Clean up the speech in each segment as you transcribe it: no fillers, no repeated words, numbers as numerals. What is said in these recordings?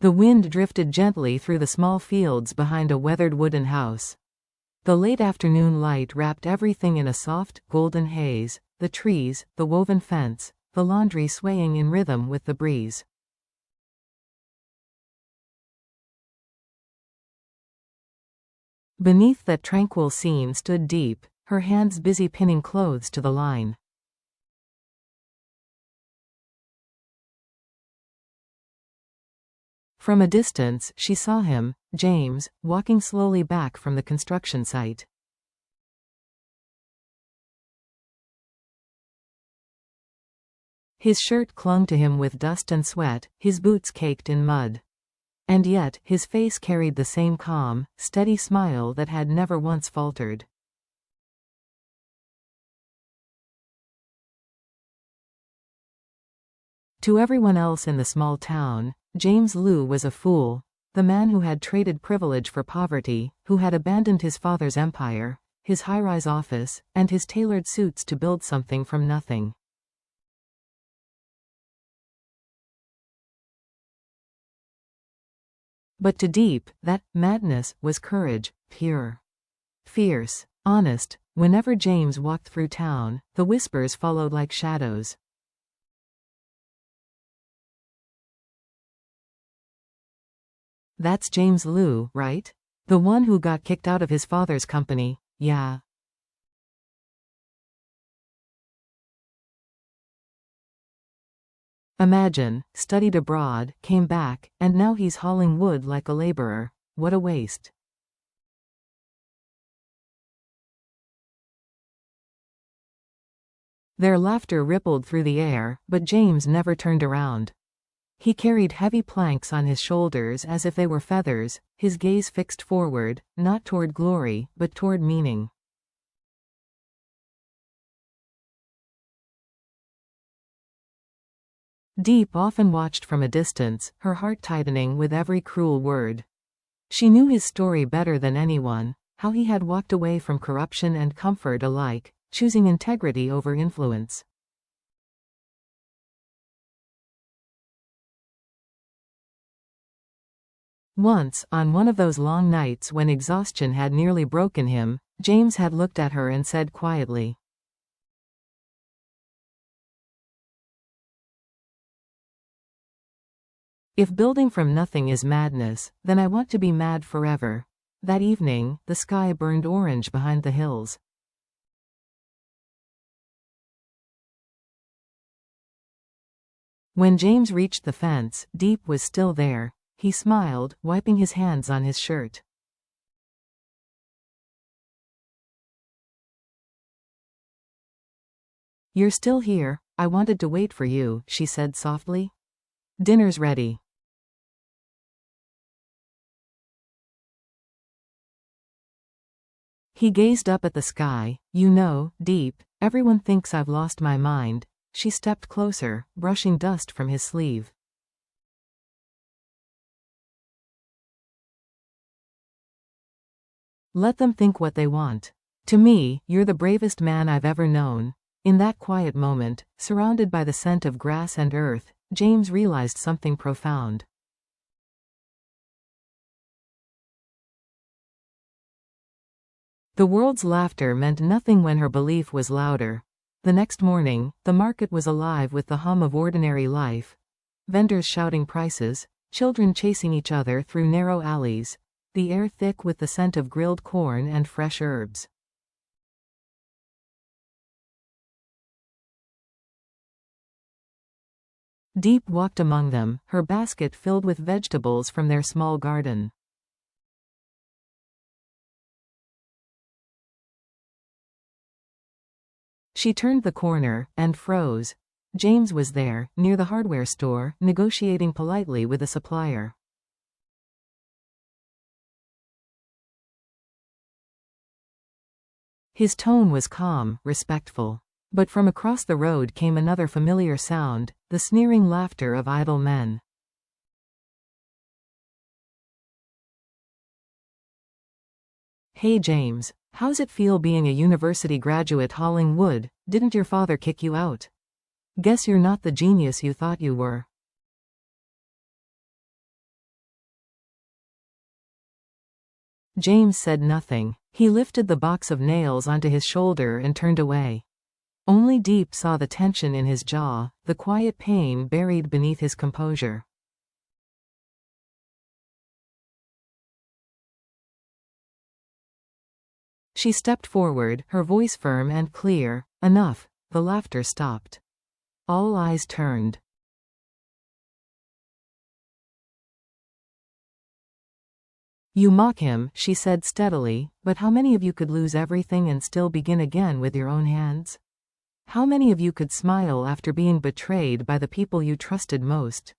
The wind drifted gently through the small fields behind a weathered wooden house. The late afternoon light wrapped everything in a soft, golden haze, the trees, the woven fence, the laundry swaying in rhythm with the breeze. Beneath that tranquil scene stood Diep, her hands busy pinning clothes to the line. From a distance, she saw him, James, walking slowly back from the construction site. His shirt clung to him with dust and sweat, his boots caked in mud. And yet, his face carried the same calm, steady smile that had never once faltered. To everyone else in the small town, James Liu was a fool, the man who had traded privilege for poverty, who had abandoned his father's empire, his high-rise office, and his tailored suits to build something from nothing. But to Diep, that madness was courage, pure, fierce, honest. Whenever James walked through town, the whispers followed like shadows. That's James Liu, right? The one who got kicked out of his father's company, yeah. Imagine, studied abroad, came back, and now he's hauling wood like a laborer. What a waste. Their laughter rippled through the air, but James never turned around. He carried heavy planks on his shoulders as if they were feathers, his gaze fixed forward, not toward glory, but toward meaning. Diep often watched from a distance, her heart tightening with every cruel word. She knew his story better than anyone, how he had walked away from corruption and comfort alike, choosing integrity over influence. Once, on one of those long nights when exhaustion had nearly broken him, James had looked at her and said quietly, "If building from nothing is madness, then I want to be mad forever." That evening, the sky burned orange behind the hills. When James reached the fence, Diep was still there. He smiled, wiping his hands on his shirt. "You're still here. I wanted to wait for you," she said softly. "Dinner's ready." He gazed up at the sky. "You know, Diep, everyone thinks I've lost my mind." She stepped closer, brushing dust from his sleeve. "Let them think what they want. To me, you're the bravest man I've ever known." In that quiet moment, surrounded by the scent of grass and earth, James realized something profound. The world's laughter meant nothing when her belief was louder. The next morning, the market was alive with the hum of ordinary life. Vendors shouting prices, children chasing each other through narrow alleys, the air thick with the scent of grilled corn and fresh herbs. Diep walked among them, her basket filled with vegetables from their small garden. She turned the corner, and froze. James was there, near the hardware store, negotiating politely with a supplier. His tone was calm, respectful. But from across the road came another familiar sound, the sneering laughter of idle men. "Hey James, how's it feel being a university graduate hauling wood? Didn't your father kick you out? Guess you're not the genius you thought you were." James said nothing. He lifted the box of nails onto his shoulder and turned away. Only Diep saw the tension in his jaw, the quiet pain buried beneath his composure. She stepped forward, her voice firm and clear. Enough. The laughter stopped. All eyes turned. You mock him, she said steadily, but how many of you could lose everything and still begin again with your own hands? How many of you could smile after being betrayed by the people you trusted most?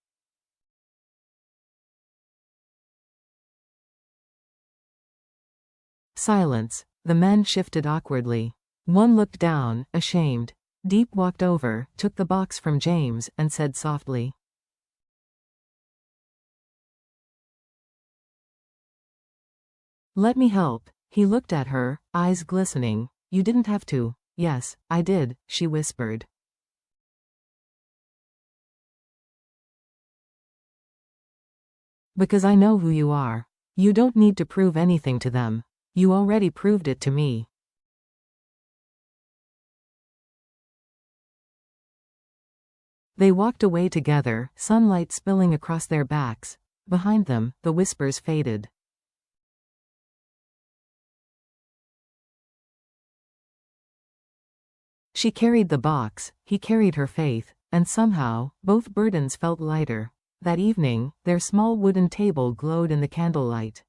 Silence. The men shifted awkwardly. One looked down, ashamed. Diep walked over, took the box from James, and said softly, "Let me help." He looked at her, eyes glistening. "You didn't have to." "Yes, I did," she whispered. "Because I know who you are. You don't need to prove anything to them. You already proved it to me." They walked away together, sunlight spilling across their backs. Behind them, the whispers faded. She carried the box, he carried her faith, and somehow, both burdens felt lighter. That evening, their small wooden table glowed in the candlelight.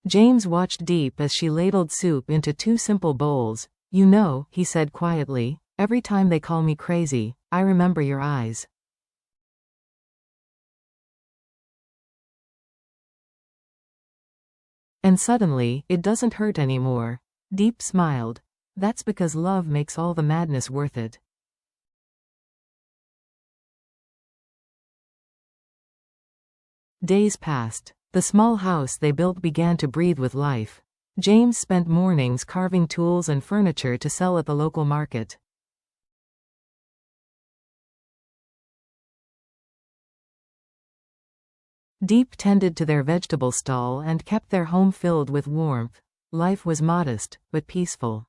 James watched Diep as she ladled soup into two simple bowls. "You know," he said quietly, "every time they call me crazy, I remember your eyes." And suddenly, it doesn't hurt anymore. Diep smiled. That's because love makes all the madness worth it. Days passed. The small house they built began to breathe with life. James spent mornings carving tools and furniture to sell at the local market. Diep tended to their vegetable stall and kept their home filled with warmth. Life was modest, but peaceful.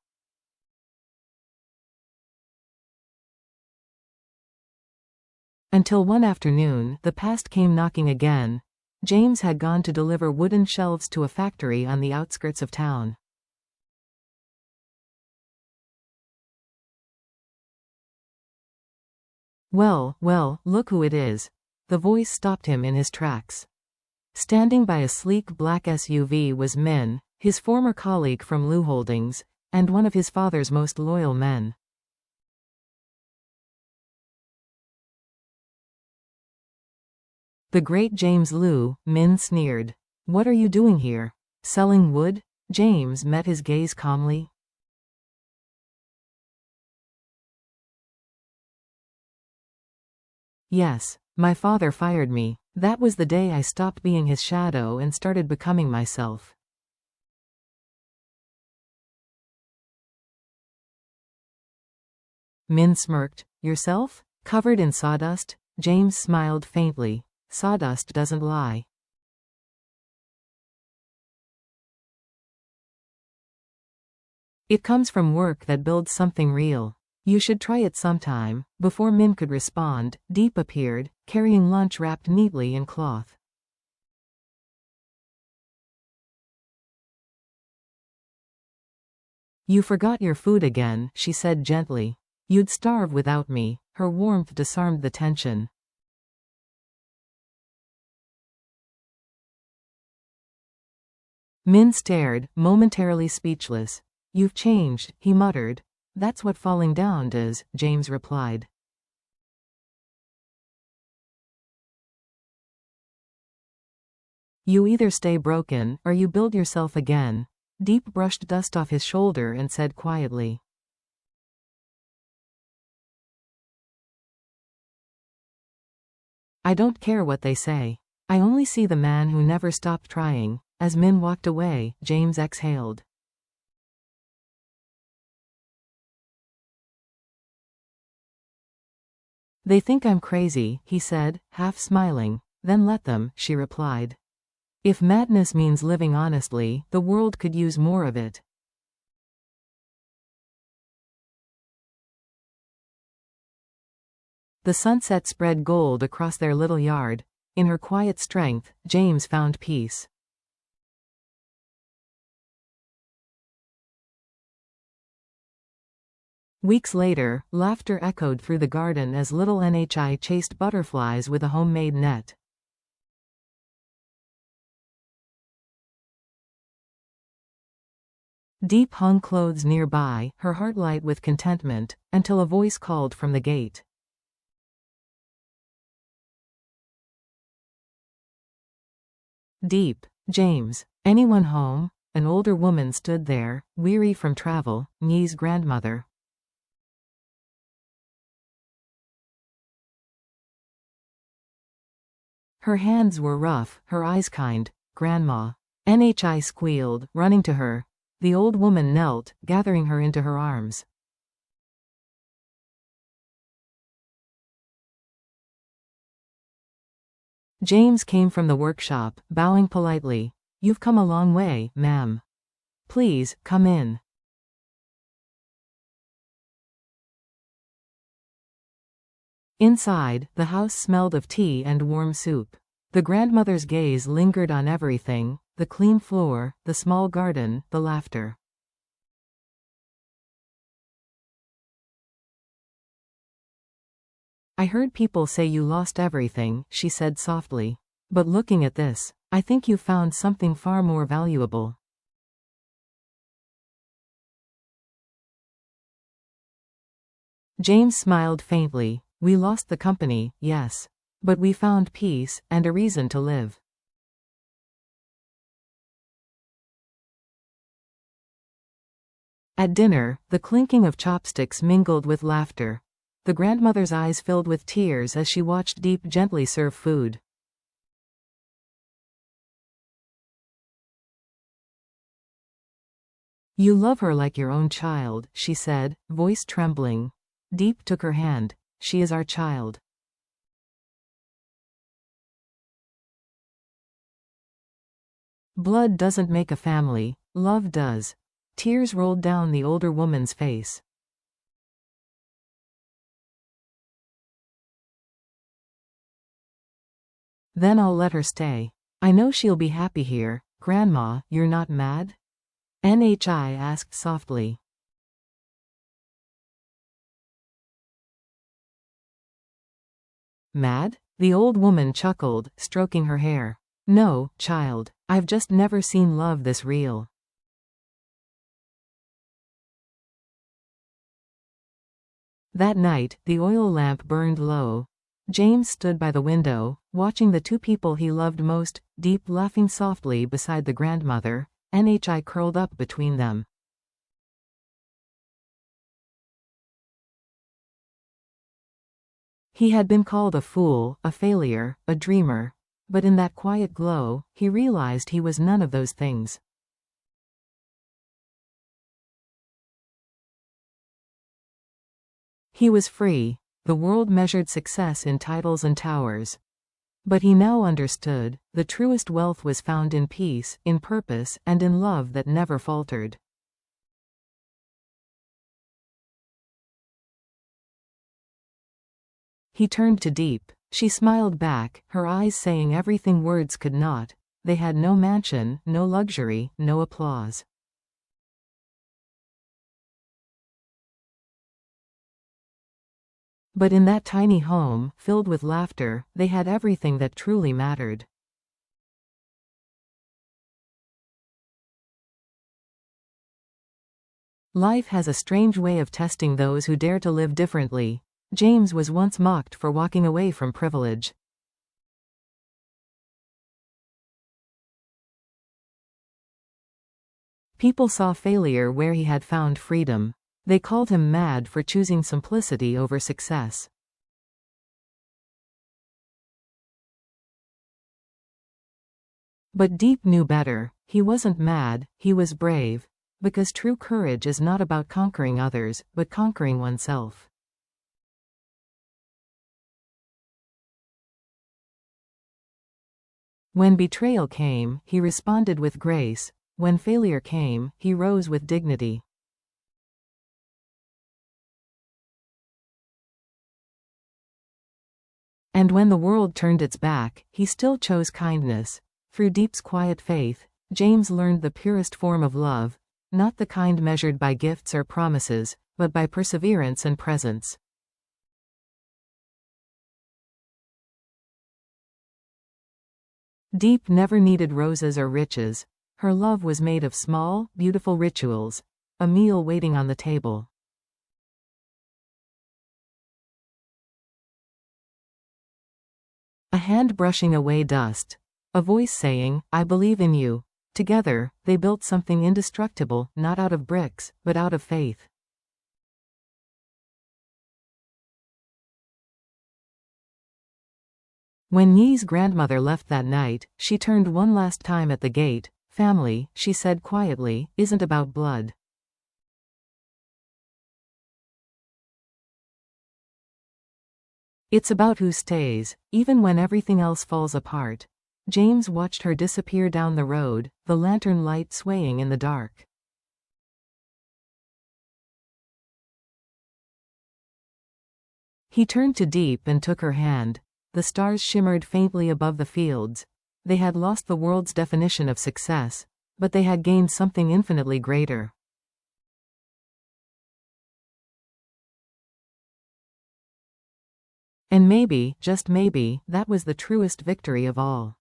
Until one afternoon, the past came knocking again. James had gone to deliver wooden shelves to a factory on the outskirts of town. Well, well, look who it is." The voice stopped him in his tracks. Standing by a sleek black SUV was Min, his former colleague from Lou Holdings, and one of his father's most loyal men. "The great James Lou," Min sneered. "What are you doing here? Selling wood?" James met his gaze calmly. "Yes, my father fired me. That was the day I stopped being his shadow and started becoming myself." Min smirked. "Yourself? Covered in sawdust?" James smiled faintly. "Sawdust doesn't lie." "It comes from work that builds something real. You should try it sometime." Before Min could respond, Diep appeared, carrying lunch wrapped neatly in cloth. "You forgot your food again," she said gently. "You'd starve without me." Her warmth disarmed the tension. Min stared, momentarily speechless. "You've changed," he muttered. "That's what falling down does," James replied. "You either stay broken, or you build yourself again." Diep brushed dust off his shoulder and said quietly, "I don't care what they say. I only see the man who never stopped trying." As Min walked away, James exhaled. They think I'm crazy, he said, half smiling. Then let them, she replied. If madness means living honestly, the world could use more of it. The sunset spread gold across their little yard. In her quiet strength, James found peace. Weeks later, laughter echoed through the garden as little Nhi chased butterflies with a homemade net. Diep hung clothes nearby, her heart light with contentment, until a voice called from the gate. Diep, James. Anyone home? An older woman stood there, weary from travel, Nhi's grandmother. Her hands were rough, her eyes kind. Grandma. Nhi squealed, running to her. The old woman knelt, gathering her into her arms. James came from the workshop, bowing politely. You've come a long way, ma'am. Please, come in. Inside, the house smelled of tea and warm soup. The grandmother's gaze lingered on everything, the clean floor, the small garden, the laughter. I heard people say you lost everything, she said softly. But looking at this, I think you found something far more valuable. James smiled faintly. We lost the company, yes. But we found peace, and a reason to live. At dinner, the clinking of chopsticks mingled with laughter. The grandmother's eyes filled with tears as she watched Diep gently serve food. You love her like your own child, she said, voice trembling. Diep took her hand. She is our child. Blood doesn't make a family, love does. Tears rolled down the older woman's face. Then I'll let her stay. I know she'll be happy here. Grandma, you're not mad? Nhi asked softly. Mad? The old woman chuckled, stroking her hair. No, child. I've just never seen love this real. That night, the oil lamp burned low. James stood by the window, watching the two people he loved most, Diep laughing softly beside the grandmother, Nhi curled up between them. He had been called a fool, a failure, a dreamer. But in that quiet glow, he realized he was none of those things. He was free. The world measured success in titles and towers. But he now understood, the truest wealth was found in peace, in purpose, and in love that never faltered. He turned to Diep. She smiled back, her eyes saying everything words could not. They had no mansion, no luxury, no applause. But in that tiny home, filled with laughter, they had everything that truly mattered. Life has a strange way of testing those who dare to live differently. James was once mocked for walking away from privilege. People saw failure where he had found freedom. They called him mad for choosing simplicity over success. But Diep knew better. He wasn't mad, he was brave. Because true courage is not about conquering others, but conquering oneself. When betrayal came, he responded with grace. When failure came, he rose with dignity. And when the world turned its back, he still chose kindness. Through Diep's quiet faith, James learned the purest form of love, not the kind measured by gifts or promises, but by perseverance and presence. Diep never needed roses or riches. Her love was made of small, beautiful rituals. A meal waiting on the table. A hand brushing away dust. A voice saying, "I believe in you." Together, they built something indestructible, not out of bricks, but out of faith. When Nyi's grandmother left that night, she turned one last time at the gate. "Family," she said quietly, "isn't about blood. It's about who stays, even when everything else falls apart." James watched her disappear down the road, the lantern light swaying in the dark. He turned to Diep and took her hand. The stars shimmered faintly above the fields. They had lost the world's definition of success, but they had gained something infinitely greater. And maybe, just maybe, that was the truest victory of all.